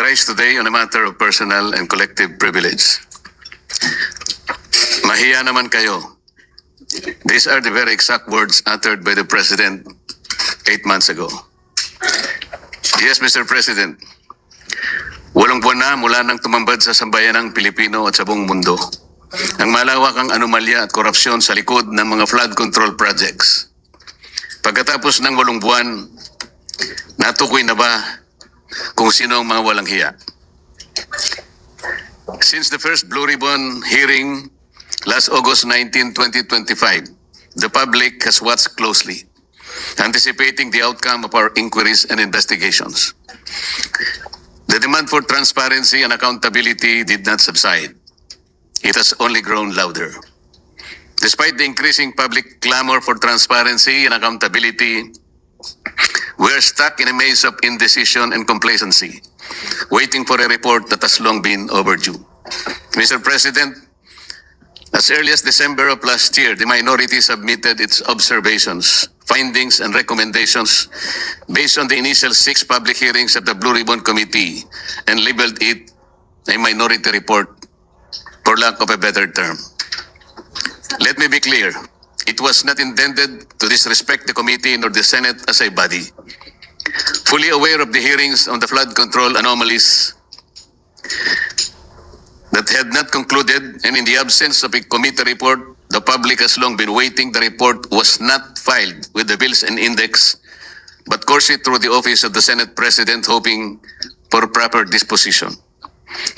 rise today on a matter of personal and collective privilege. Mahiya naman kayo. These are the very exact words uttered by the President 8 months ago. Yes, Mr. President. Walong buwan na mula nang tumambad sa sambayanang Pilipino at sa buong mundo ang malawakang anomalya at korupsyon sa likod ng mga flood control projects. Pagkatapos ng 8 buwan, natukoy na ba kung sino ang mga walang hiya? Since the first Blue Ribbon hearing last August 19, 2025, the public has watched closely, anticipating the outcome of our inquiries and investigations. The demand for transparency and accountability did not subside. It has only grown louder. Despite the increasing public clamor for transparency and accountability, we are stuck in a maze of indecision and complacency, waiting for a report that has long been overdue. Mr. President, as early as December of last year, the minority submitted its observations, findings, and recommendations based on the initial 6 public hearings of the Blue Ribbon Committee and labeled it a minority report, for lack of a better term. Let me be clear. It was not intended to disrespect the committee nor the Senate as a body. Fully aware of the hearings on the flood control anomalies that had not concluded, and in the absence of a committee report, the public has long been waiting. The report was not filed with the bills and index, but coursed through the office of the Senate President, hoping for proper disposition.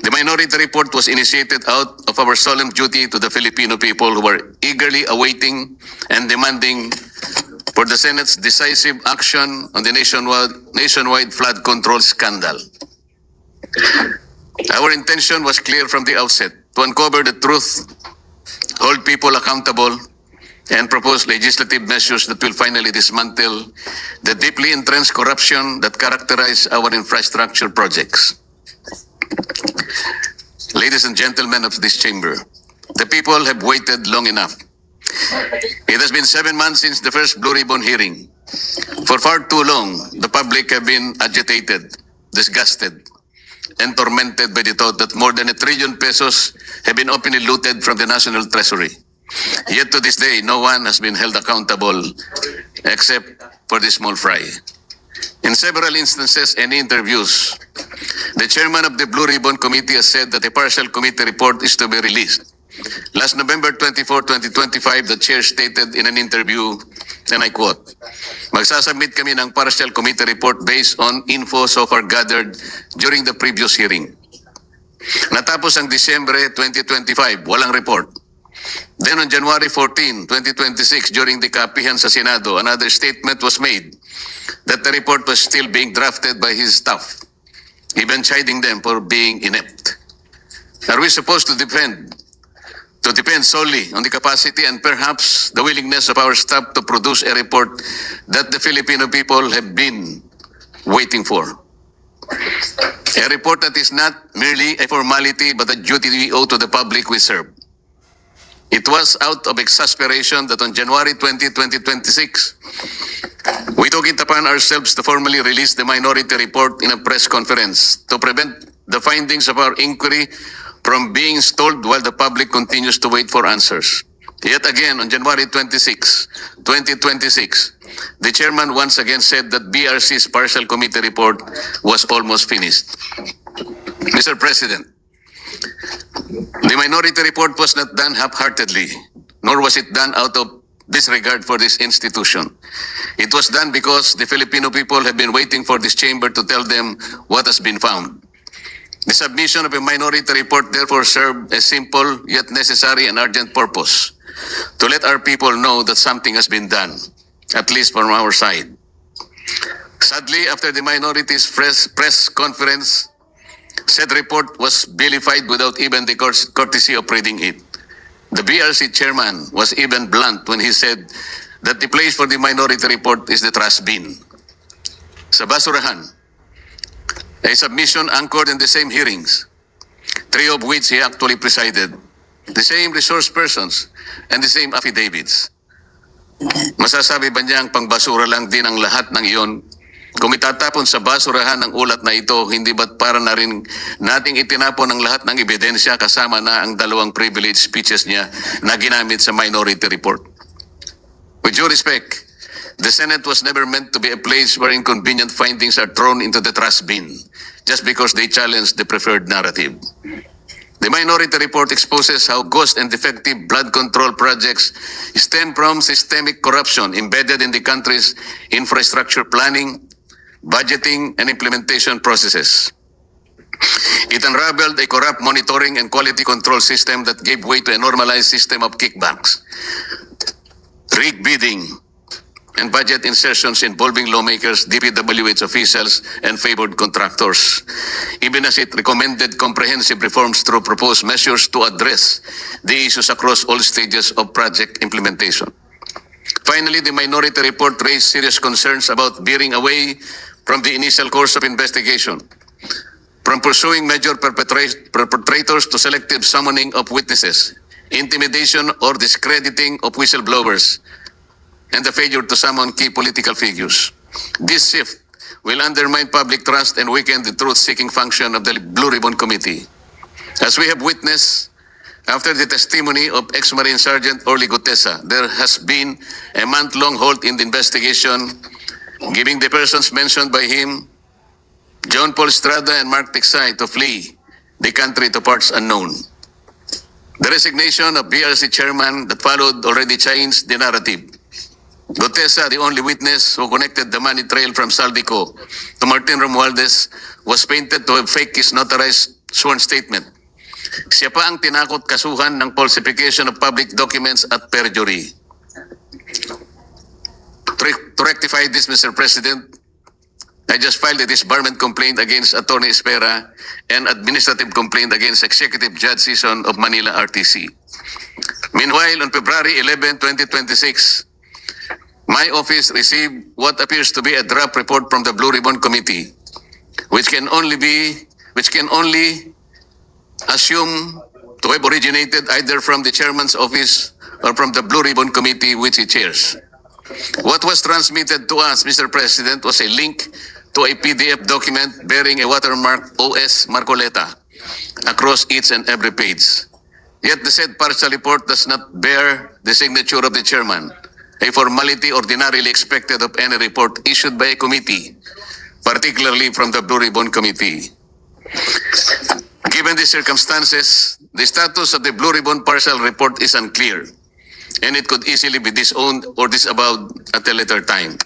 The minority report was initiated out of our solemn duty to the Filipino people who were eagerly awaiting and demanding for the Senate's decisive action on the nationwide flood control scandal. Our intention was clear from the outset: to uncover the truth, hold people accountable, and propose legislative measures that will finally dismantle the deeply entrenched corruption that characterize our infrastructure projects. Ladies and gentlemen of this chamber, the people have waited long enough. It has been 7 months since the first Blue Ribbon hearing. For far too long, the public have been agitated, disgusted, and tormented by the thought that more than 1 trillion pesos have been openly looted from the National Treasury. Yet to this day, no one has been held accountable except for the small fry. In several instances and interviews, the chairman of the Blue Ribbon Committee has said that a partial committee report is to be released. Last November 24, 2025, the chair stated in an interview, and I quote, "Magsasubmit kami ng partial committee report based on info so far gathered during the previous hearing." Natapos ang Disyembre 2025, walang report. Then on January 14, 2026, during the kapihan sa Senado, another statement was made that the report was still being drafted by his staff, even chiding them for being inept. Are we supposed to depend solely on the capacity and perhaps the willingness of our staff to produce a report that the Filipino people have been waiting for? A report that is not merely a formality but a duty we owe to the public we serve. It was out of exasperation that on January 20, 2026, we took it upon ourselves to formally release the minority report in a press conference to prevent the findings of our inquiry from being stalled while the public continues to wait for answers. Yet again, on January 26, 2026, the chairman once again said that BRC's partial committee report was almost finished. Mr. President, the minority report was not done half-heartedly, nor was it done out of disregard for this institution. It was done because the Filipino people have been waiting for this chamber to tell them what has been found. The submission of a minority report therefore served a simple yet necessary and urgent purpose: to let our people know that something has been done, at least from our side. Sadly, after the minority's press conference, said report was vilified without even the courtesy of reading it. The BRC chairman was even blunt when he said that the place for the minority report is the trash bin. Sa basurahan, a submission anchored in the same hearings, 3 of which he actually presided, the same resource persons, and the same affidavits. Masasabi ba niya ang pangbasura lang din ang lahat ng iyon Kung itatapon sa basurahan ang ulat na ito, hindi ba't para na rin nating itinapon ang lahat ng ebidensya kasama na ang dalawang privilege speeches niya na ginamit sa minority report? With due respect, the Senate was never meant to be a place where inconvenient findings are thrown into the trash bin just because they challenge the preferred narrative. The minority report exposes how ghost and defective blood control projects stem from systemic corruption embedded in the country's infrastructure planning, budgeting, and implementation processes. It unraveled a corrupt monitoring and quality control system that gave way to a normalized system of kickbacks, rigged bidding, and budget insertions involving lawmakers, DPWH officials, and favored contractors, even as it recommended comprehensive reforms through proposed measures to address the issues across all stages of project implementation. Finally, the minority report raised serious concerns about veering away from the initial course of investigation, from pursuing major perpetrators to selective summoning of witnesses, intimidation or discrediting of whistleblowers, and the failure to summon key political figures. This shift will undermine public trust and weaken the truth-seeking function of the Blue Ribbon Committee. As we have witnessed, after the testimony of ex-Marine Sergeant Orly Gutesa, there has been a month-long halt in the investigation, giving the persons mentioned by him, John Paul Estrada and Mark Tiksay, to flee the country to parts unknown. The resignation of BRC chairman that followed already changed the narrative. Gutesa, the only witness who connected the money trail from Saldico to Martin Romualdez, was painted to have faked his notarized sworn statement. Siya pa ang tinakot kasuhan ng falsification of public documents at perjury. To rectify this, Mr. President, I just filed a disbarment complaint against Attorney Espera and administrative complaint against Executive Judge Season of Manila RTC. Meanwhile, on February 11, 2026, my office received what appears to be a draft report from the Blue Ribbon Committee, which can only assume to have originated either from the chairman's office or from the Blue Ribbon Committee which he chairs. What was transmitted to us, Mr. President, was a link to a PDF document bearing a watermark OS Marcoleta across each and every page. Yet the said partial report does not bear the signature of the chairman, a formality ordinarily expected of any report issued by a committee, particularly from the Blue Ribbon Committee. Given the circumstances, the status of the Blue Ribbon partial report is unclear, and it could easily be disowned or disavowed at a later time.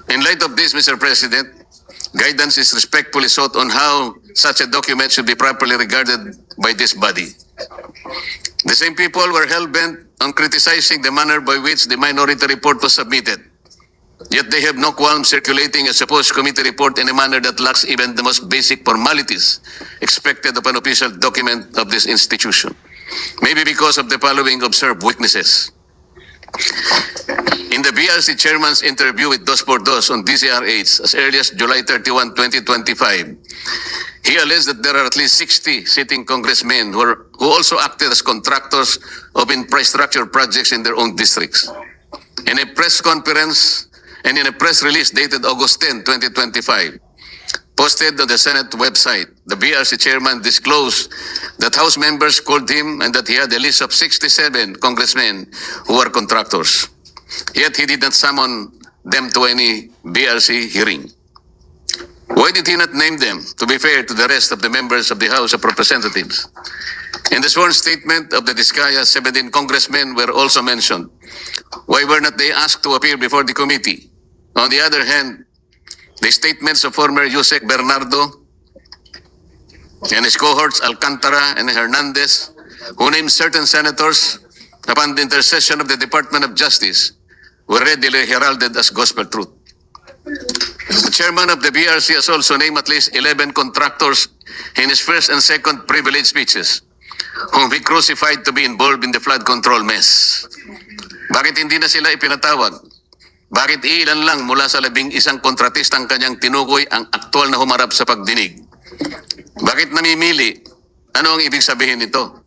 In light of this, Mr. President, guidance is respectfully sought on how such a document should be properly regarded by this body. The same people were hell-bent on criticizing the manner by which the minority report was submitted. Yet they have no qualm circulating a supposed committee report in a manner that lacks even the most basic formalities expected of an official document of this institution. Maybe because of the following observed weaknesses. In the BRC chairman's interview with Dos por Dos on DCRH as early as July 31, 2025, he alleged that there are at least 60 sitting congressmen who also acted as contractors of infrastructure projects in their own districts. In a press conference and in a press release dated August 10, 2025, posted on the Senate website, the BRC chairman disclosed that House members called him and that he had a list of 67 congressmen who were contractors. Yet he did not summon them to any BRC hearing. Why did he not name them, to be fair to the rest of the members of the House of Representatives? In the sworn statement of the Diskaya, 17 congressmen were also mentioned. Why were not they asked to appear before the committee? On the other hand, the statements of former Yusek Bernardo and his cohorts Alcantara and Hernandez, who named certain senators upon the intercession of the Department of Justice, were readily heralded as gospel truth. The chairman of the BRC has also named at least 11 contractors in his first and second privilege speeches, whom he crucified to be involved in the flood control mess. Bakit hindi na sila ipinatawag? Bakit ilan lang mula sa 11 kontratistang kanyang tinukoy ang aktual na humarap sa pagdinig? Bakit namimili? Ano ang ibig sabihin nito?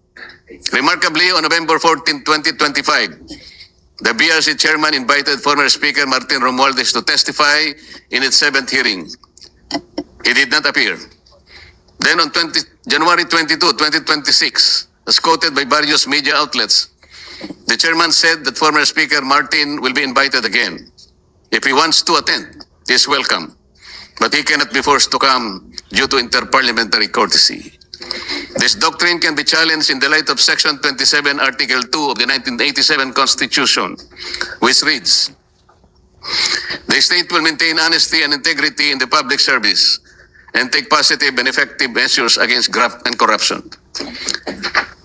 Remarkably, on November 14, 2025, the BRC chairman invited former Speaker Martin Romualdez to testify in its 7th hearing. He did not appear. Then on January 22, 2026, as quoted by various media outlets, the chairman said that former Speaker Martin will be invited again. If he wants to attend, he is welcome. But he cannot be forced to come due to interparliamentary courtesy. This doctrine can be challenged in the light of Section 27, Article 2 of the 1987 Constitution, which reads, "The state will maintain honesty and integrity in the public service and take positive and effective measures against graft and corruption."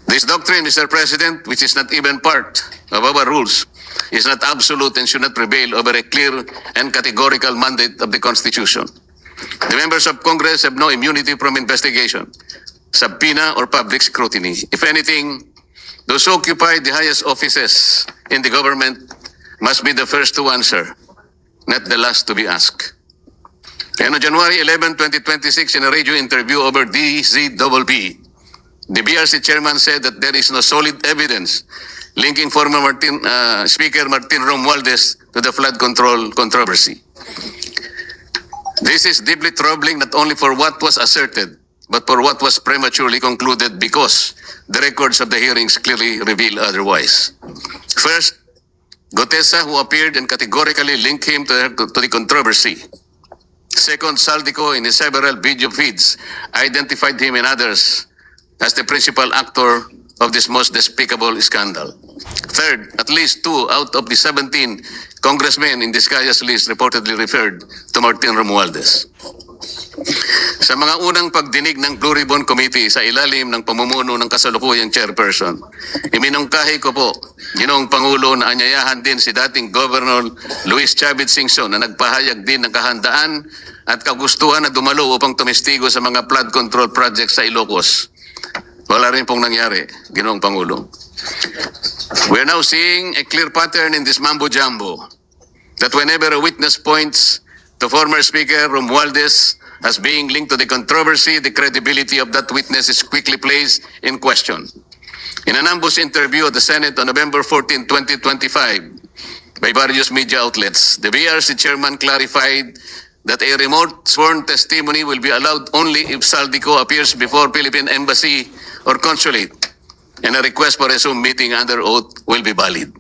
This doctrine, Mr. President, which is not even part of our rules, is not absolute and should not prevail over a clear and categorical mandate of the Constitution. The members of Congress have no immunity from investigation, subpoena, or public scrutiny. If anything, those who occupy the highest offices in the government must be the first to answer, not the last to be asked. And on January 11, 2026, in a radio interview over DZBB, the BRC chairman said that there is no solid evidence linking former Speaker Martin Romualdez to the flood control controversy. This is deeply troubling not only for what was asserted, but for what was prematurely concluded because the records of the hearings clearly reveal otherwise. First, Gotesa, who appeared and categorically linked him to the controversy. Second, Saldico, in his several video feeds, identified him and others as the principal actor of this most despicable scandal. Third, at least 2 out of the 17 congressmen in this Kaya's list reportedly referred to Martin Romualdez. Sa mga unang pagdinig ng Blue Ribbon Committee sa ilalim ng pamumuno ng kasalukuyang chairperson, iminungkahi ko po, Ginoong Pangulo, na anyayahan din si dating Governor Luis Chavez Singson na nagpahayag din ng kahandaan at kagustuhan na dumalo upang tumestigo sa mga flood control projects sa Ilocos. Wala rin pong nangyari, Ginoong Pangulo. We are now seeing a clear pattern in this mambo-jumbo that whenever a witness points to former Speaker Romualdez as being linked to the controversy, the credibility of that witness is quickly placed in question. In an ambush interview at the Senate on November 14, 2025, by various media outlets, the BRC chairman clarified that a remote sworn testimony will be allowed only if Saldico appears before Philippine Embassy or Consulate, and a request for a Zoom meeting under oath will be valid.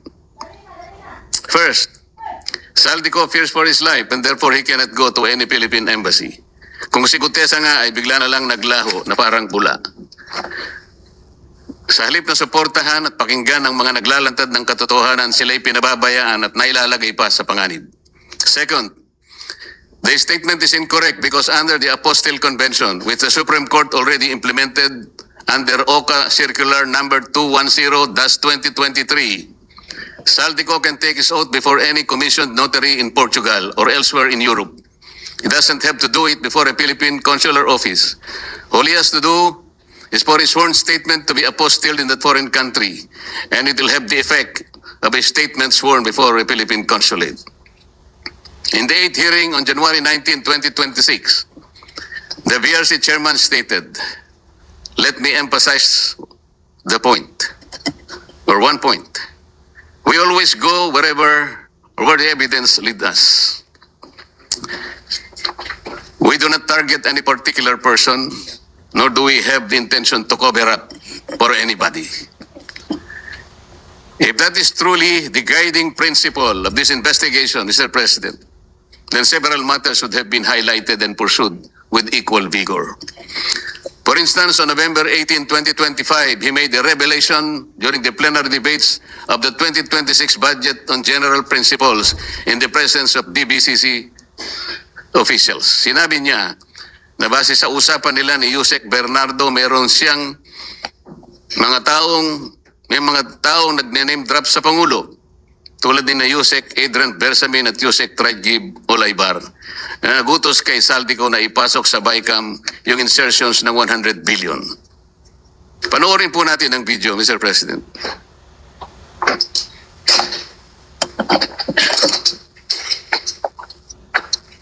First, Saldico fears for his life and therefore he cannot go to any Philippine embassy. Kung si Gutesa nga ay bigla na lang naglaho na parang pula. Sa halip na suportahan at pakinggan ng mga naglalantad ng katotohanan, sila'y pinababayaan at nailalagay pa sa panganib. Second, the statement is incorrect because under the Apostille Convention, which the Supreme Court already implemented under OCA Circular number 210-2023, Saldico can take his oath before any commissioned notary in Portugal or elsewhere in Europe. He doesn't have to do it before a Philippine consular office. All he has to do is for his sworn statement to be apostilled in that foreign country, and it will have the effect of a statement sworn before a Philippine consulate. In the 8th hearing on January 19, 2026, the VRC chairman stated, "Let me emphasize the point, or one point. We always go wherever or where the evidence leads us. We do not target any particular person, nor do we have the intention to cover up for anybody." If that is truly the guiding principle of this investigation, Mr. President, then several matters should have been highlighted and pursued with equal vigor. For instance, on November 18, 2025, he made a revelation during the plenary debates of the 2026 budget on general principles in the presence of DBCC officials. Sinabi niya na base sa usapan nila ni Yusek Bernardo, meron siyang may mga taong nagne-name drop sa Pangulo, tulad din na Yusek Adrian Bersamin at Yusek Trajib Olaybar, na nagutos kay Saldico na ipasok sa BICAM yung insertions ng 100 billion. Panoorin po natin ang video, Mr. President.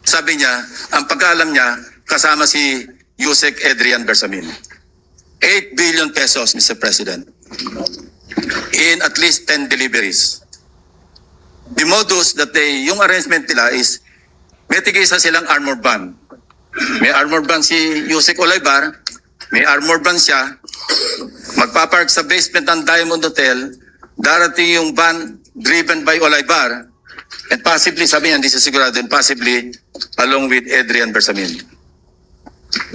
Sabi niya, ang pagkaalam niya, kasama si Yusek Adrian Bersamin. 8 billion pesos, Mr. President, in at least 10 deliveries. the modus that yung arrangement nila is may tigisa silang armor van. May armor van si Yusek Olaybar, may armor van siya, magpapark sa basement ng Diamond Hotel, darating yung van driven by Olaybar, and possibly, sabi niya, hindi siya sigurado, and possibly along with Adrian Bersamin.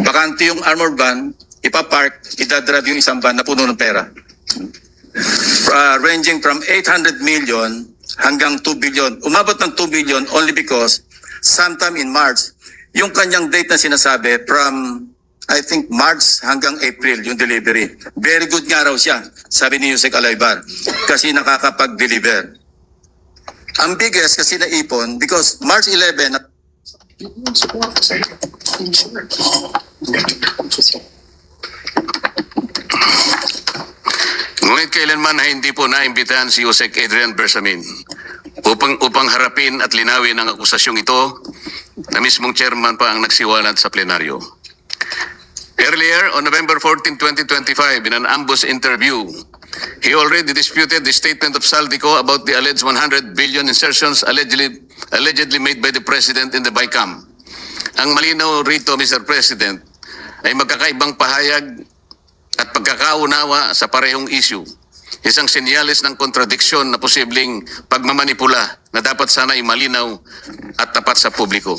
Bakante yung armor van, ipapark, idadrive yung isang van na puno ng pera. Ranging from 800 million hanggang 2 billion. Umabot ng 2 billion only because sometime in March, yung kanyang date na sinasabi from, I think, March hanggang April, yung delivery. Very good nga raw siya, sabi ni Yusek Olaybar, kasi nakakapag-deliver. Ang biggest kasi naipon, because March 11, ngunit kailanman ay hindi po naimbitahan si Yusek Adrian Bersamin upang harapin at linawin ang akusasyong ito na mismong chairman pa ang nagsiwalat sa plenaryo. Earlier, on November 14, 2025, in an ambush interview, he already disputed the statement of Saldico about the alleged 100 billion insertions allegedly made by the President in the BICAM. Ang malinaw rito, Mr. President, ay magkakaibang pahayag at pagkakaunawa sa parehong issue. Isang senyales ng kontradiksyon na posibleng pagmamanipula na dapat sana ay malinaw at tapat sa publiko.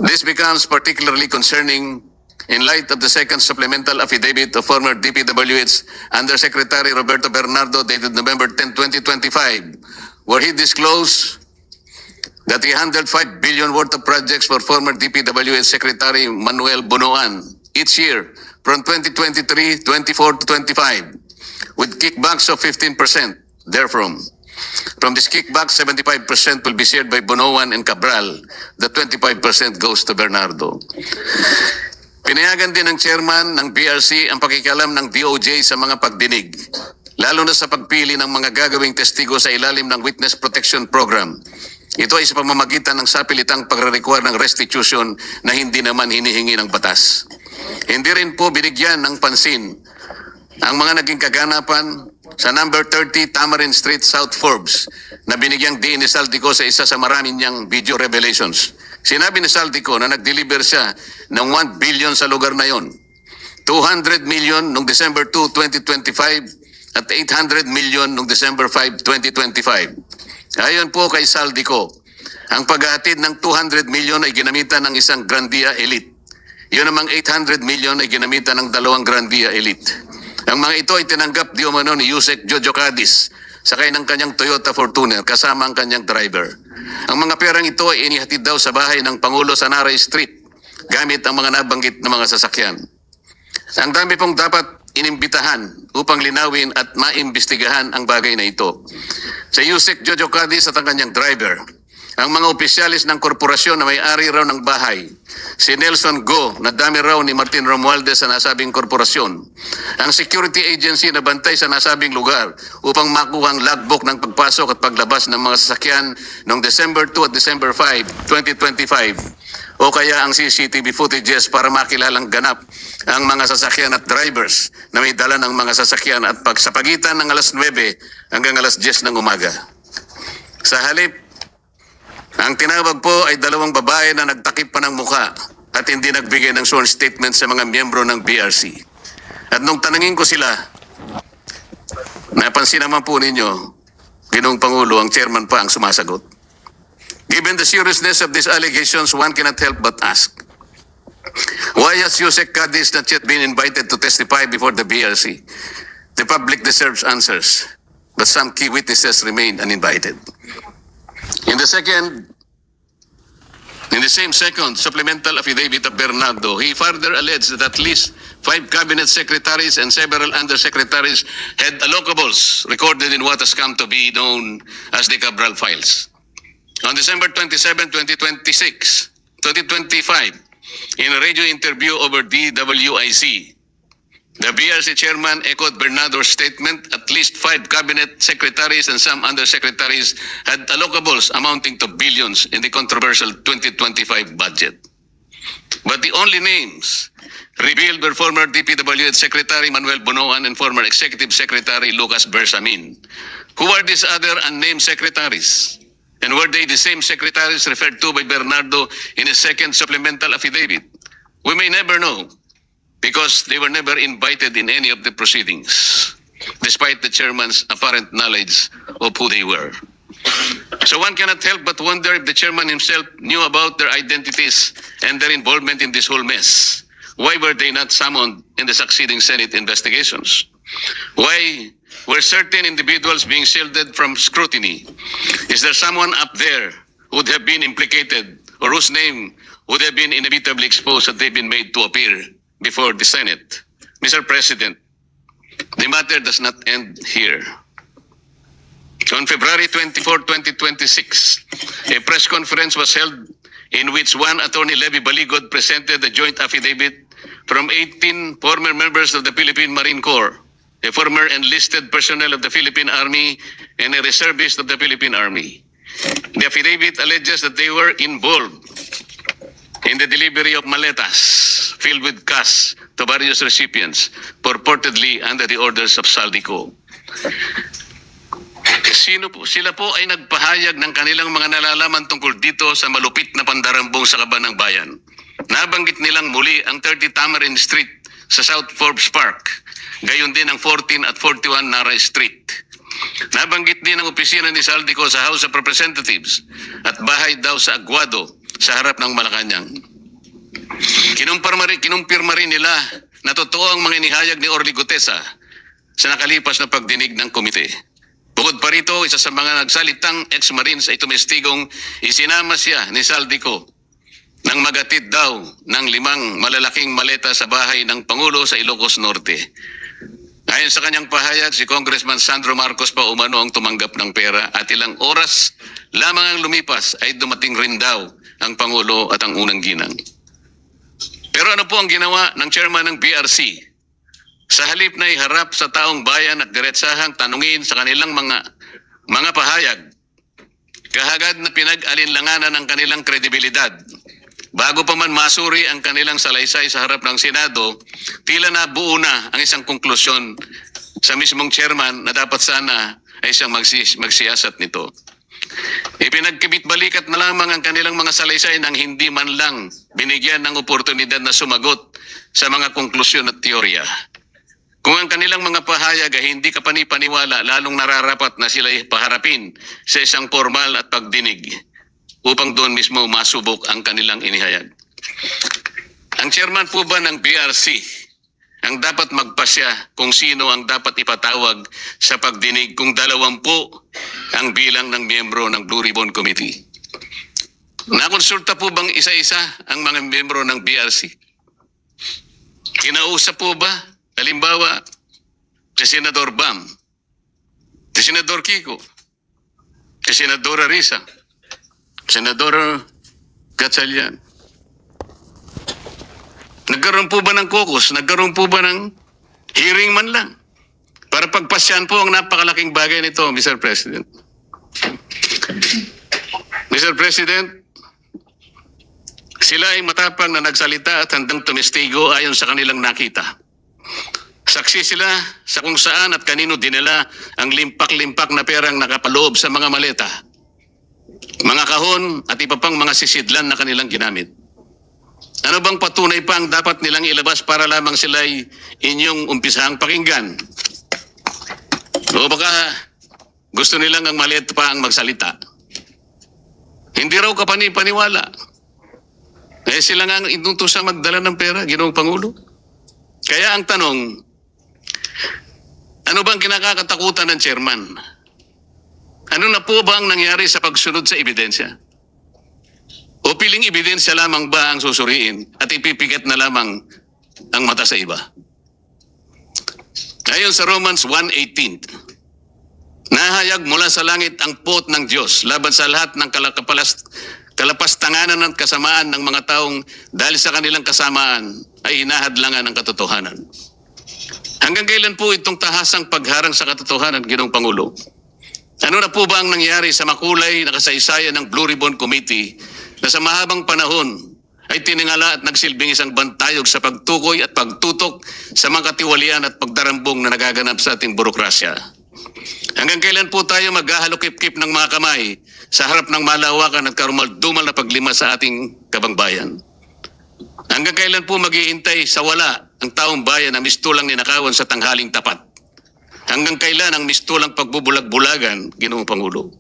This becomes particularly concerning in light of the second supplemental affidavit of former DPWH Undersecretary Roberto Bernardo dated November 10, 2025, where he disclosed that he handled 5 billion worth of projects for former DPWH Secretary Manuel Bonoan each year from 2023, 24 to 25, with kickbacks of 15% therefrom. From this kickback, 75% will be shared by Bonoan and Cabral. The 25% goes to Bernardo. Pinayagan din ng chairman ng PRC ang pakikialam ng DOJ sa mga pagdinig, lalo na sa pagpili ng mga gagawing testigo sa ilalim ng Witness Protection Program. Ito ay sa pamamagitan ng sapilitang pagre-require ng restitution na hindi naman hinihingi ng batas. Hindi rin po binigyan ng pansin ang mga naging kaganapan sa number 30 Tamarin Street, South Forbes, na binigyang diin ni Saldico sa isa sa marami niyang video revelations. Sinabi ni Saldico na nag-deliver siya ng 1 billion sa lugar na yon, 200 million noong December 2, 2025 at 800 million noong December 5, 2025. Ayon po kay Saldico, ang paghahatid ng 200 million ay ginamitan ng isang Grandia Elite. Yun namang 800 million ay ginamitan ng dalawang Grandia Elite. Ang mga ito ay tinanggap di umano ni Yusek Jojo Cadiz sakay ng kanyang Toyota Fortuner kasama ang kanyang driver. Ang mga perang ito ay inihatid daw sa bahay ng Pangulo sa Naray Street gamit ang mga nabanggit na mga sasakyan. Ang dami pong dapat inimbitahan upang linawin at maimbestigahan ang bagay na ito. Sa Yusek Jojo Cadiz at ang kanyang driver, ang mga opisyalis ng korporasyon na may-ari raw ng bahay, si Nelson Go na dami raw ni Martin Romualdez sa nasabing korporasyon, ang security agency na bantay sa nasabing lugar upang makuha ang logbook ng pagpasok at paglabas ng mga sasakyan noong December 2 at December 5, 2025, o kaya ang CCTV footages para makilalang ganap ang mga sasakyan at drivers na may dala ng mga sasakyan at sa pagitan ng alas 9 hanggang alas 10 ng umaga. Sa halip, ang tinawag po ay dalawang babae na nagtakip pa ng mukha at hindi nagbigay ng sworn statement sa mga miyembro ng BRC. At nung tanungin ko sila, napansin naman po ninyo, Ginoong Pangulo, ang chairman pa ang sumasagot. Given the seriousness of these allegations, one cannot help but ask, why has Yusek Cadiz not yet been invited to testify before the BRC? The public deserves answers, but some key witnesses remain uninvited. In the same second supplemental affidavit of Bernardo, he further alleged that at least 5 cabinet secretaries and several undersecretaries had allocables recorded in what has come to be known as the Cabral files. On December 27, 2025, in a radio interview over DWIC, the BRC chairman echoed Bernardo's statement. At least 5 cabinet secretaries and some undersecretaries had allocables amounting to billions in the controversial 2025 budget. But the only names revealed were former DPWH Secretary Manuel Bonoan and former Executive Secretary Lucas Bersamin. Who are these other unnamed secretaries? And were they the same secretaries referred to by Bernardo in his second supplemental affidavit? We may never know because they were never invited in any of the proceedings, despite the chairman's apparent knowledge of who they were. So one cannot help but wonder if the chairman himself knew about their identities and their involvement in this whole mess. Why were they not summoned in the succeeding Senate investigations? Why were certain individuals being shielded from scrutiny? Is there someone up there who would have been implicated or whose name would have been inevitably exposed had they been made to appear before the Senate? Mr. President, the matter does not end here. On February 24, 2026, a press conference was held in which one Attorney Levy Baligod presented a joint affidavit from 18 former members of the Philippine Marine Corps, a former enlisted personnel of the Philippine Army, and a reservist of the Philippine Army. The affidavit alleges that they were involved in the delivery of maletas filled with cash to various recipients, purportedly under the orders of Saldico. Sila po ay nagpahayag ng kanilang mga nalalaman tungkol dito sa malupit na pandarambong sa kaban ng bayan. Nabanggit nilang muli ang 30 Tamarind Street sa South Forbes Park, gayon din ang 14 at 41 Nara Street. Nabanggit din ang opisina ni Saldico sa House of Representatives at bahay daw sa Aguado sa harap ng Malacanang. Kinumpirma rin nila na totoo ang mga inihayag ni Orly Gutesa sa nakalipas na pagdinig ng komite. Bukod pa rito, isa sa mga nagsalitang ex-Marines ay tumestigong isinama siya ni Saldico nang magatid daw ng 5 malalaking maleta sa bahay ng Pangulo sa Ilocos Norte. Ayon sa kanyang pahayag, si Congressman Sandro Marcos pa umano ang tumanggap ng pera at ilang oras lamang ang lumipas ay dumating rin daw ang Pangulo at ang unang ginang. Pero ano po ang ginawa ng chairman ng BRC? Sa halip na iharap sa taong bayan at diretsahang tanungin sa kanilang mga pahayag, kahagad na pinag-alinlanganan ang kanilang kredibilidad. Bago pa man masuri ang kanilang salaysay sa harap ng Senado, tila na buo na ang isang konklusyon sa mismong chairman na dapat sana ay siyang magsiyasat nito. Ipinagkibit-balikat na lamang ang kanilang mga salaysay nang hindi man lang binigyan ng oportunidad na sumagot sa mga konklusyon at teorya. Kung ang kanilang mga pahayag ay hindi kapani-paniwala, lalong nararapat na sila ipaharapin sa isang formal at pagdinig upang doon mismo masubok ang kanilang inihayag. Ang chairman po ba ng BRC ang dapat magpasya kung sino ang dapat ipatawag sa pagdinig kung 20 ang bilang ng miyembro ng Blue Ribbon Committee? Nakonsulta po bang isa-isa ang mga miyembro ng BRC? Kinausap po ba? Halimbawa, si Senador Bam, si Senador Kiko, si Senadora Risa, Senador Gatchalian. Nagkaroon po ba ng caucus? Nagkaroon po ba ng hearing man lang? Para pagpasyan po ang napakalaking bagay nito, Mr. President. Mr. President, sila ay matapang na nagsalita at handang tumestigo ayon sa kanilang nakita. Saksi sila sa kung saan at kanino dinala ang limpak-limpak na perang nakapaloob sa mga maleta, mga kahon at iba pang mga sisidlan na kanilang ginamit. Ano bang patunay pa ang dapat nilang ilabas para lamang sila ay inyong umpisahang pakinggan? O baka gusto nilang ang maleta pa ang magsalita? Hindi raw kapani-paniwala. Sila nga ang inutusang magdala ng pera, Ginoong Pangulo. Kaya ang tanong, ano bang kinakatakutan ng chairman? Ano na po ba ang nangyari sa pagsunod sa ebidensya? O piling ebidensya lamang ba ang susuriin at ipipigat na lamang ang mata sa iba? Ayon sa Romans 1:18, nahayag mula sa langit ang pot ng Diyos laban sa lahat ng kalapastanganan at kasamaan ng mga taong dahil sa kanilang kasamaan ay hinahadlangan ang katotohanan. Hanggang kailan po itong tahasang pagharang sa katotohanan, Ginoong Pangulo? Ano na po ba ang nangyari sa makulay na kasaysayan ng Blue Ribbon Committee na sa mahabang panahon ay tiningala at nagsilbing isang bantayog sa pagtukoy at pagtutok sa mga katiwalian at pagdarambong na nagaganap sa ating burokrasya. Hanggang kailan po tayo maghahalokip-kip ng mga kamay sa harap ng malawakan at karumaldumal na paglima sa ating kabangbayan? Hanggang kailan po maghihintay sa wala ang taong bayan na mistulang ninakawan sa tanghaling tapat? Hanggang kailan ang mistulang pagbubulag-bulagan, Ginoong Pangulo?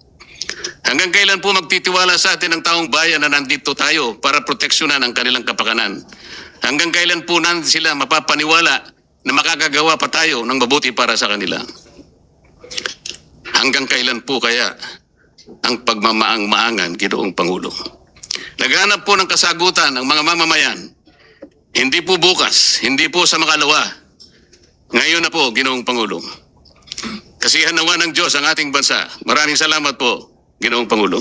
Hanggang kailan po magtitiwala sa atin ang taong bayan na nandito tayo para proteksyonan ang kanilang kapakanan? Hanggang kailan po sila mapapaniwala na makakagawa pa tayo ng mabuti para sa kanila? Hanggang kailan po kaya ang pagmamaang-maangan, Ginoong Pangulo? Naghanap po ng kasagutan ang mga mamamayan. Hindi po bukas, hindi po sa makalawa. Ngayon na po, Ginoong Pangulo. Kasihan nawa ng Diyos ang ating bansa. Maraming salamat po, Ginoong Pangulo.